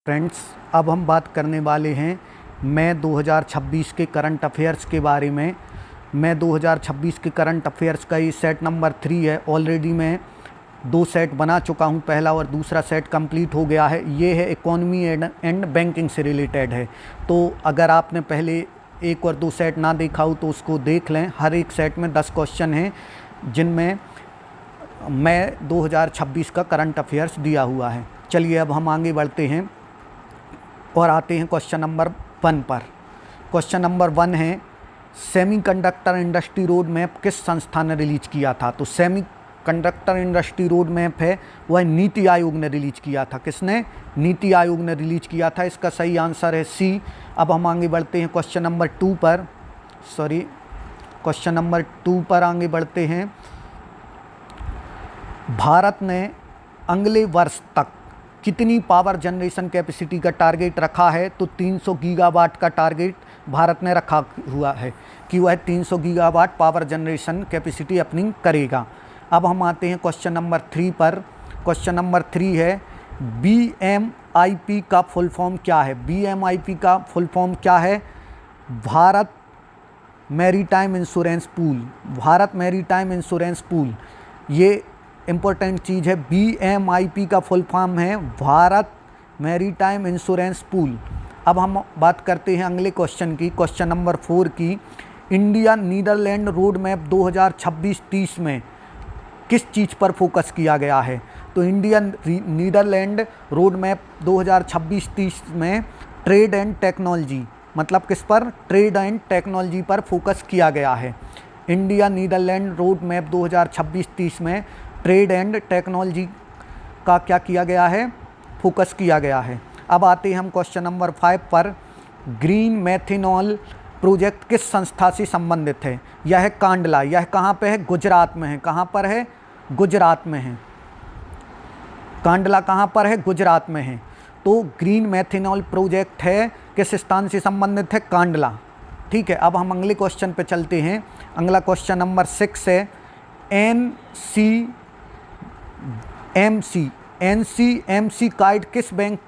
Friends, अब हम बात करने वाले हैं मई 2026 के करंट अफेयर्स के बारे में। मई 2026 के करंट अफेयर्स का ये सेट नंबर 3 है। ऑलरेडी मैं 2 सेट बना चुका हूँ, पहला और दूसरा सेट कंप्लीट हो गया है। ये है इकोनॉमी एंड बैंकिंग से रिलेटेड है। तो अगर आपने पहले 1 और 2 सेट ना देखा हो तो उसको देख लें। हर एक सेट में 10 क्वेश्चन हैं जिनमें मई 2026 का करंट अफेयर्स दिया हुआ है। चलिए अब हम आगे बढ़ते हैं और आते हैं क्वेश्चन नंबर 1 पर। क्वेश्चन नंबर 1 है, सेमीकंडक्टर इंडस्ट्री रोड मैप किस संस्था ने रिलीज किया था? तो सेमीकंडक्टर इंडस्ट्री रोड मैप है वह नीति आयोग ने रिलीज किया था। किसने? नीति आयोग ने रिलीज किया था। इसका सही आंसर है सी। अब हम आगे बढ़ते हैं क्वेश्चन नंबर 2 पर। क्वेश्चन नंबर 2 पर आगे बढ़ते हैं। भारत ने अगले वर्ष तक कितनी पावर जनरेशन कैपेसिटी का टारगेट रखा है? तो 300 गीगावाट का टारगेट भारत ने रखा हुआ है कि वह 300 गीगावाट पावर जनरेशन कैपेसिटी अपनी करेगा। अब हम आते हैं क्वेश्चन नंबर 3 पर। क्वेश्चन नंबर 3 है, BMIP का फुल फॉर्म क्या है? BMIP का फुल फॉर्म क्या है? Bharat maritime insurance pool. Bharat maritime insurance pool, ये इम्पोर्टेंट चीज़ है। BMIP का फुल फॉर्म है भारत मैरीटाइम इंश्योरेंस पूल। अब हम बात करते हैं अगले क्वेश्चन की, क्वेश्चन नंबर 4 की। इंडिया नीदरलैंड रोड मैप 2026-30 में किस चीज़ पर फोकस किया गया है? तो इंडिया नीदरलैंड रोड मैप 2026-30 में ट्रेड एंड टेक्नोलॉजी, मतलब किस पर? ट्रेड एंड टेक्नोलॉजी पर फोकस किया गया है। इंडिया नीदरलैंड रोड मैप 2026-30 में ट्रेड एंड टेक्नोलॉजी का क्या किया गया है? फोकस किया गया है। अब आते हैं हम क्वेश्चन नंबर 5 पर। ग्रीन मेथनॉल प्रोजेक्ट किस संस्था से संबंधित है? यह है कांडला। यह कहाँ पे है? गुजरात में है। कहाँ पर है? गुजरात में है। कांडला कहाँ पर है? गुजरात में है। तो ग्रीन मेथनॉल प्रोजेक्ट है किस स्थान से संबंधित है? कांडला। ठीक है, अब हम अगले क्वेश्चन पे चलते हैं। अगला क्वेश्चन नंबर 6 है, NCMC कार्ड किस बैंक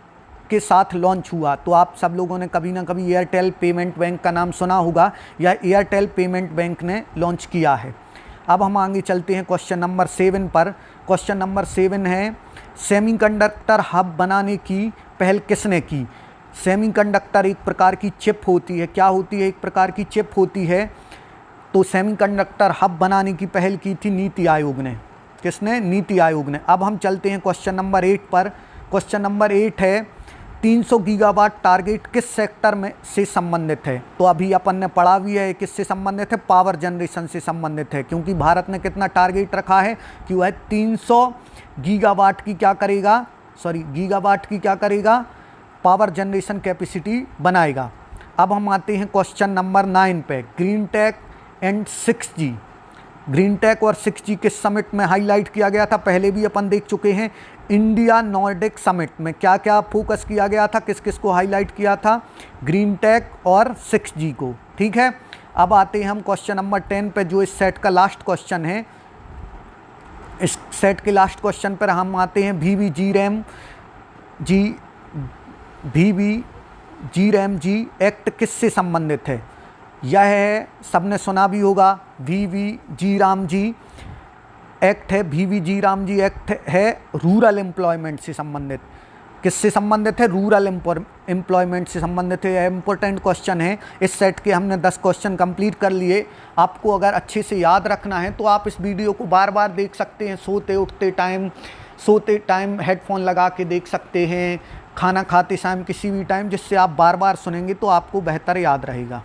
के साथ लॉन्च हुआ? तो आप सब लोगों ने कभी ना कभी एयरटेल पेमेंट बैंक का नाम सुना होगा, या एयरटेल पेमेंट बैंक ने लॉन्च किया है। अब हम आगे चलते हैं क्वेश्चन नंबर 7 पर। क्वेश्चन नंबर 7 है, सेमीकंडक्टर हब बनाने की पहल किसने की? सेमीकंडक्टर एक प्रकार की चिप होती है। क्या होती है? एक प्रकार की चिप होती है। तो सेमीकंडक्टर हब बनाने की पहल की थी नीति आयोग ने। किसने? नीति आयोग ने। अब हम चलते हैं क्वेश्चन नंबर 8 पर। क्वेश्चन नंबर 8 है, 300 गीगावाट टारगेट किस सेक्टर में से संबंधित है? तो अभी अपन ने पढ़ा भी है किससे संबंधित है? पावर जनरेशन से संबंधित है, क्योंकि भारत ने कितना टारगेट रखा है कि वह 300 गीगावाट की क्या करेगा? गीगावाट की क्या करेगा? पावर जनरेशन कैपेसिटी बनाएगा। अब हम आते हैं क्वेश्चन नंबर 9 पे। Green tech and 6G, green tech और 6G किस समिट में हाईलाइट किया गया था? पहले भी अपन देख चुके हैं। इंडिया नॉर्डिक समिट में क्या क्या फोकस किया गया था? किस किस को हाईलाइट किया था? ग्रीन टेक और 6G को। ठीक है, अब आते हैं हम क्वेश्चन नंबर 10 पे, जो इस सेट का लास्ट क्वेश्चन है। इस सेट के लास्ट क्वेश्चन पर हम आते हैं, VVG-RAMG एक्ट किससे संबंधित है? यह है, सबने सुना भी होगा, VVG-RAMG एक्ट है। VVG-RAMG एक्ट है रूरल एम्प्लॉयमेंट से संबंधित। किससे संबंधित है? रूरल एम्प्लॉयमेंट से संबंधित है। यह इंपॉर्टेंट क्वेश्चन है। इस सेट के हमने 10 क्वेश्चन कंप्लीट कर लिए। आपको अगर अच्छे से याद रखना है तो आप इस वीडियो को बार बार देख सकते हैं। सोते टाइम हेडफोन लगा के देख सकते हैं, खाना खाते समय, किसी भी टाइम, जिससे आप बार बार सुनेंगे तो आपको बेहतर याद रहेगा।